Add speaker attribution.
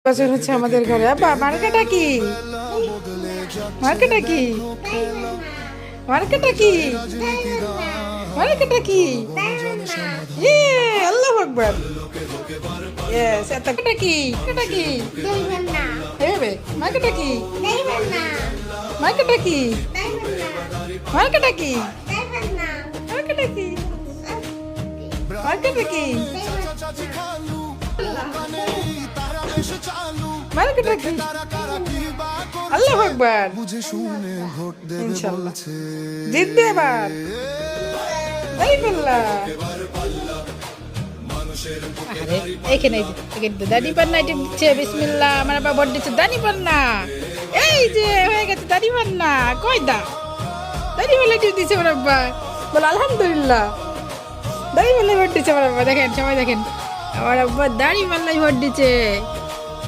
Speaker 1: বছর হচ্ছে আমাদের ঘরে। আব্বা মার্কেটা কি? মার্কেটা কি? মার্কেটা কি? মার্কেটা কি? ইয়ে আল্লাহু আকবার। ইয়েস এতটা কি? এটা কি? এবে মার্কেটা কি? মার্কেটা কি? মার্কেটা কি? মার্কেটা কি? মার্কেটা কি? মার্কেটা কি? আল্লাহু আকবার। ইনশাআল্লাহ জিতবে এবার। তাই বললা। আরে এইখানে দানি পান্না আইটেম দিচ্ছে। বিসমিল্লাহ আমার আবার ভোট দিচ্ছে দানি পান্না। এই যে হয়ে গেছে দানি পান্না। কই দা দানি পাল্লা টিপ দিচ্ছে আমার আব্বা। বল আলহামদুলিল্লাহ। দাড়ি পাল্লাই ভোট দিচ্ছে আমার আব্বা। দেখেন সবাই দেখেন আমার আব্বা দাড়ি পাল্লাই ভোট দিচ্ছে।